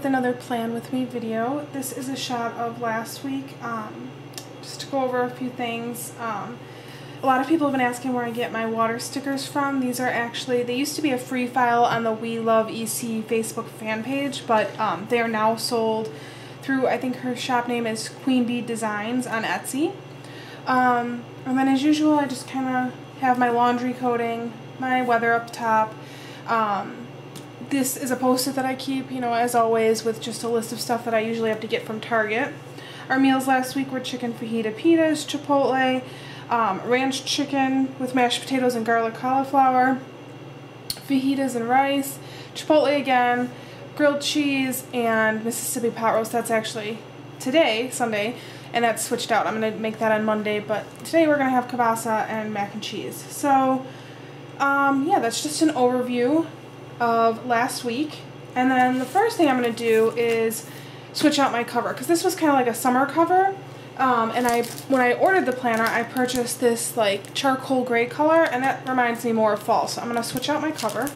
another Plan With Me video. This is a shot of last week, just to go over a few things. A lot of people have been asking where I get my water stickers from. These are actually, they used to be a free file on the We Love EC Facebook fan page, but they are now sold through, I think her shop name is Queen Bee Designs on Etsy. And then as usual, I just kind of have my laundry coating, my weather up top. This is a post-it that I keep, you know, as always, with just a list of stuff that I usually have to get from Target. Our meals last week were chicken fajita pitas, chipotle, ranch chicken with mashed potatoes and garlic cauliflower, fajitas and rice, chipotle again, grilled cheese, and Mississippi pot roast. That's actually today, Sunday, and that's switched out. I'm going to make that on Monday, but today we're going to have kielbasa and mac and cheese. So, yeah, that's just an overview of last week. And then the first thing I'm going to do is switch out my cover, because this was kind of like a summer cover. And when I ordered the planner, I purchased this like charcoal gray color, and that reminds me more of fall. So I'm going to switch out my cover.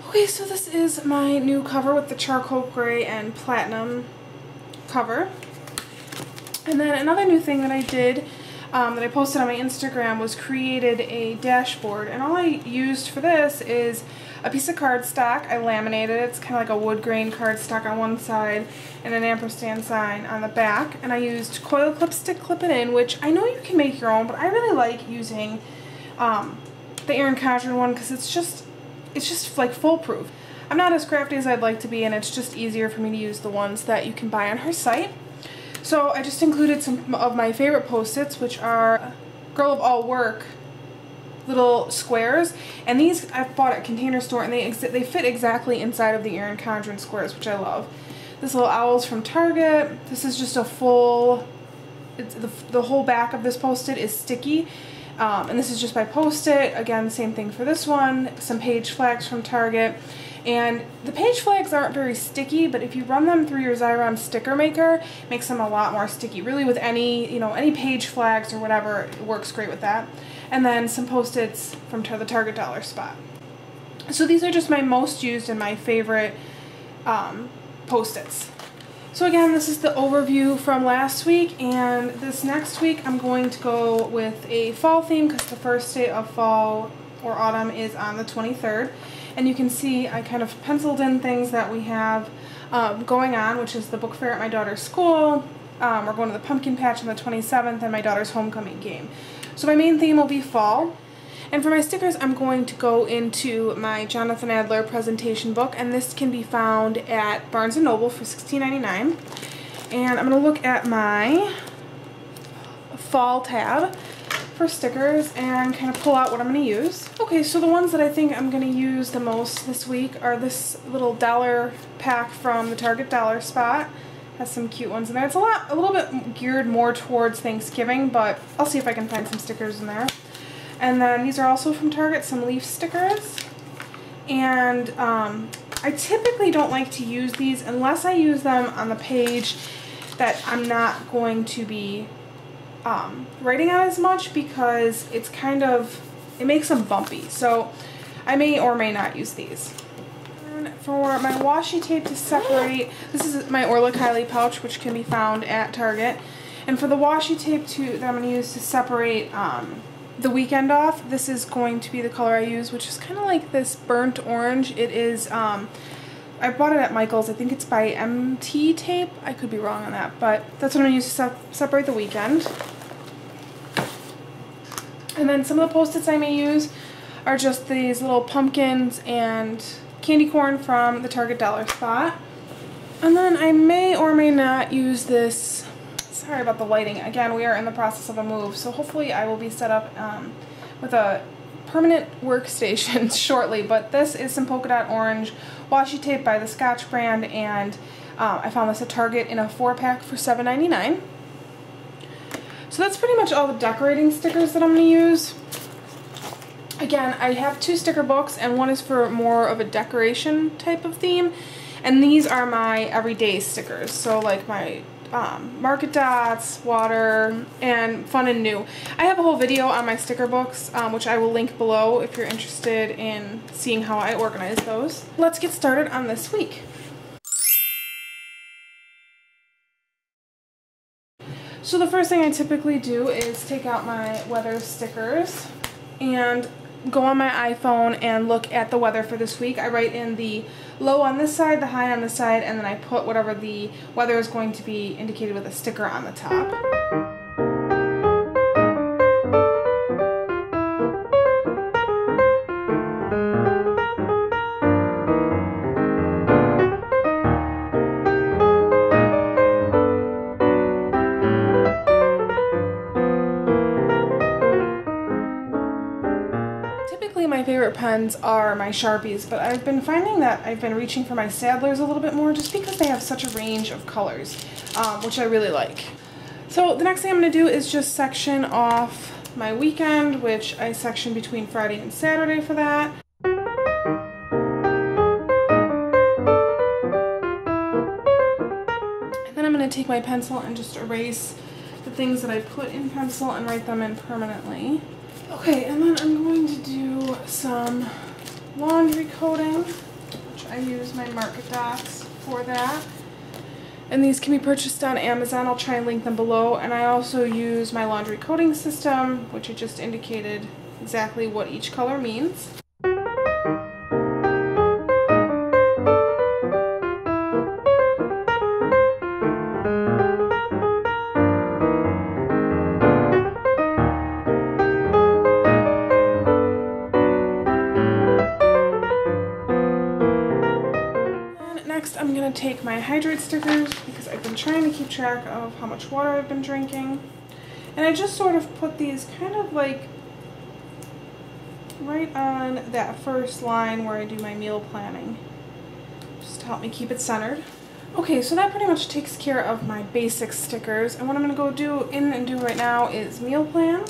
Okay, so this is my new cover with the charcoal gray and platinum cover. And then another new thing that I did, that I posted on my Instagram, was created a dashboard. And all I used for this is a piece of cardstock. I laminated it. It's kind of like a wood grain cardstock on one side and an ampersand sign on the back. And I used coil clips to clip it in, which I know you can make your own, but I really like using the Erin Condren one because it's just like foolproof. I'm not as crafty as I'd like to be, and it's just easier for me to use the ones that you can buy on her site. So I just included some of my favorite post-its, which are Girl of All Work little squares, and these I bought at Container Store, and they fit exactly inside of the Erin Condren squares, which I love. This little owl's from Target. This is just a full, the whole back of this post-it is sticky. And this is just by Post-it. Again, same thing for this one. Some page flags from Target. And the page flags aren't very sticky, but if you run them through your Xyron sticker maker, it makes them a lot more sticky. Really, with any, you know, any page flags or whatever, it works great with that. And then some Post-its from the Target Dollar Spot. So these are just my most used and my favorite Post-its. So again, this is the overview from last week, and this next week I'm going to go with a fall theme because the first day of fall or autumn is on the 23rd. And you can see I kind of penciled in things that we have going on, which is the book fair at my daughter's school. We're going to the pumpkin patch on the 27th and my daughter's homecoming game. So my main theme will be fall. And for my stickers, I'm going to go into my Jonathan Adler presentation book, and this can be found at Barnes & Noble for $16.99. And I'm going to look at my fall tab for stickers and kind of pull out what I'm going to use. Okay, so the ones that I think I'm going to use the most this week are this little dollar pack from the Target Dollar Spot. Has some cute ones in there. It's a little bit geared more towards Thanksgiving, but I'll see if I can find some stickers in there. And then these are also from Target, some leaf stickers. And I typically don't like to use these unless I use them on the page that I'm not going to be writing on as much, because it's kind of, it makes them bumpy. So I may or may not use these. And for my washi tape to separate, this is my Orla Kylie pouch, which can be found at Target. And for the washi tape that I'm going to use to separate the weekend off, this is going to be the color I use, which is kind of like this burnt orange. It is, I bought it at Michael's. I think it's by MT Tape. I could be wrong on that, but that's what I'm going to use to separate the weekend. And then some of the Post-its I may use are just these little pumpkins and candy corn from the Target Dollar Spot. And then I may or may not use this. Sorry about the lighting. Again, we are in the process of a move, so hopefully I will be set up with a permanent workstation shortly. But this is some polka dot orange washi tape by the Scotch brand, and I found this at Target in a 4-pack for $7.99. So that's pretty much all the decorating stickers that I'm going to use. Again, I have 2 sticker books, and one is for more of a decoration type of theme, and these are my everyday stickers. So like my market dots, water, and fun and new. I have a whole video on my sticker books, which I will link below if you're interested in seeing how I organize those. Let's get started on this week. So the first thing I typically do is take out my weather stickers and go on my iPhone and look at the weather for this week. I write in the low on this side, the high on this side, and then I put whatever the weather is going to be indicated with a sticker on the top. My favorite pens are my Sharpies, but I've been finding that I've been reaching for my Staedtlers a little bit more just because they have such a range of colors, which I really like. So the next thing I'm going to do is just section off my weekend, which I section between Friday and Saturday for that. And then I'm going to take my pencil and just erase the things that I put in pencil and write them in permanently. Okay, and then I'm going to do some laundry coating, which I use my market dots for that. And these can be purchased on Amazon. I'll try and link them below. And I also use my laundry coating system, which I just indicated exactly what each color means. I'm going to take my hydrate stickers because I've been trying to keep track of how much water I've been drinking. And I just sort of put these kind of like right on that first line where I do my meal planning, just to help me keep it centered. Okay, so that pretty much takes care of my basic stickers. And what I'm going to go do right now is meal plan.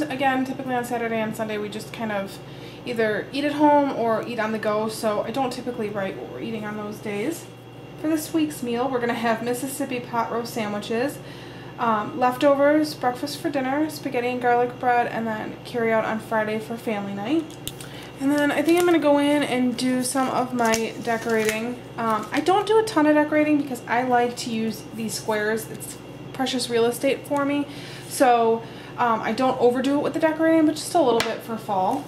Again, typically on Saturday and Sunday we just kind of either eat at home or eat on the go, so I don't typically write what we're eating on those days. For this week's meal, we're going to have Mississippi pot roast sandwiches, leftovers, breakfast for dinner, spaghetti and garlic bread, and then carry out on Friday for family night. And then I think I'm going to go in and do some of my decorating. I don't do a ton of decorating because I like to use these squares. It's precious real estate for me, so I don't overdo it with the decorating, but just a little bit for fall.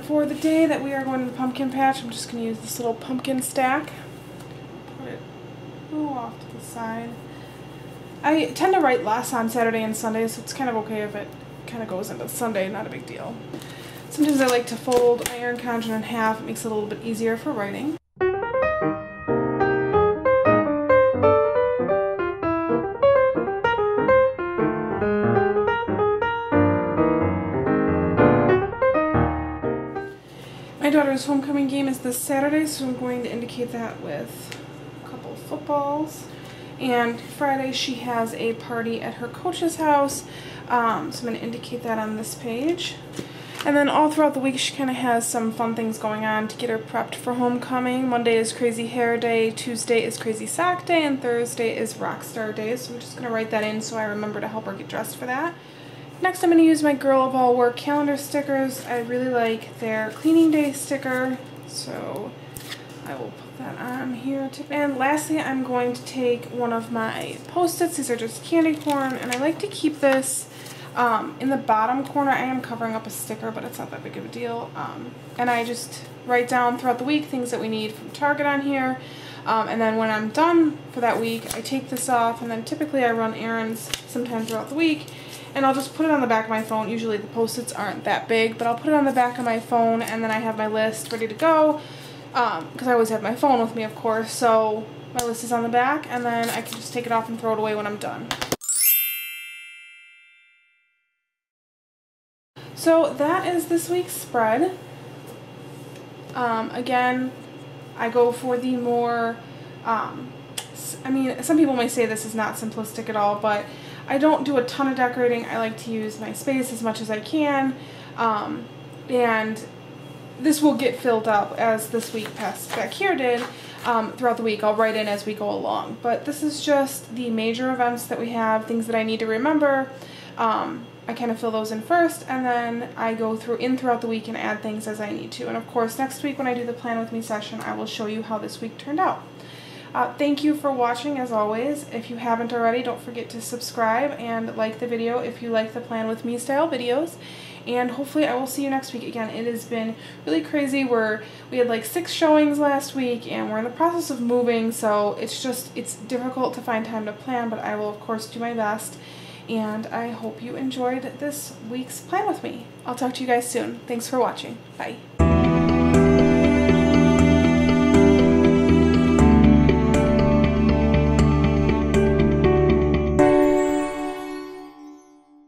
For the day that we are going to the pumpkin patch, I'm just going to use this little pumpkin stack. Put it a little off to the side. I tend to write less on Saturday and Sunday, so it's kind of okay if it kind of goes into Sunday, not a big deal. Sometimes I like to fold my iron content in half. It makes it a little bit easier for writing. My daughter's homecoming game is this Saturday, so I'm going to indicate that with a couple of footballs. And Friday she has a party at her coach's house, so I'm going to indicate that on this page. And then all throughout the week she kind of has some fun things going on to get her prepped for homecoming. Monday is crazy hair day, Tuesday is crazy sock day, and Thursday is rockstar day, so I'm just going to write that in so I remember to help her get dressed for that. Next, I'm going to use my Girl of All Work calendar stickers. I really like their cleaning day sticker, so I will put that on here. And lastly, I'm going to take one of my Post-its. These are just candy corn, and I like to keep this In the bottom corner, I am covering up a sticker, but it's not that big of a deal. And I just write down throughout the week things that we need from Target on here. And then when I'm done for that week, I take this off, and then typically I run errands sometime throughout the week, and I'll just put it on the back of my phone. Usually the Post-its aren't that big, but I'll put it on the back of my phone, and then I have my list ready to go, because I always have my phone with me, of course, so my list is on the back, and then I can just take it off and throw it away when I'm done. So that is this week's spread. Again, I go for the more, I mean, some people may say this is not simplistic at all, but I don't do a ton of decorating. I like to use my space as much as I can, and this will get filled up as this week back here did. Throughout the week, I'll write in as we go along, but this is just the major events that we have, things that I need to remember. I kind of fill those in first, and then I go throughout the week and add things as I need to. And of course, next week when I do the Plan With Me session, I will show you how this week turned out. Thank you for watching, as always. If you haven't already, don't forget to subscribe and like the video if you like the Plan With Me style videos. And hopefully I will see you next week. Again, it has been really crazy. We had like 6 showings last week, and we're in the process of moving, so it's difficult to find time to plan, but I will of course do my best. And I hope you enjoyed this week's Plan With Me. I'll talk to you guys soon. Thanks for watching. Bye.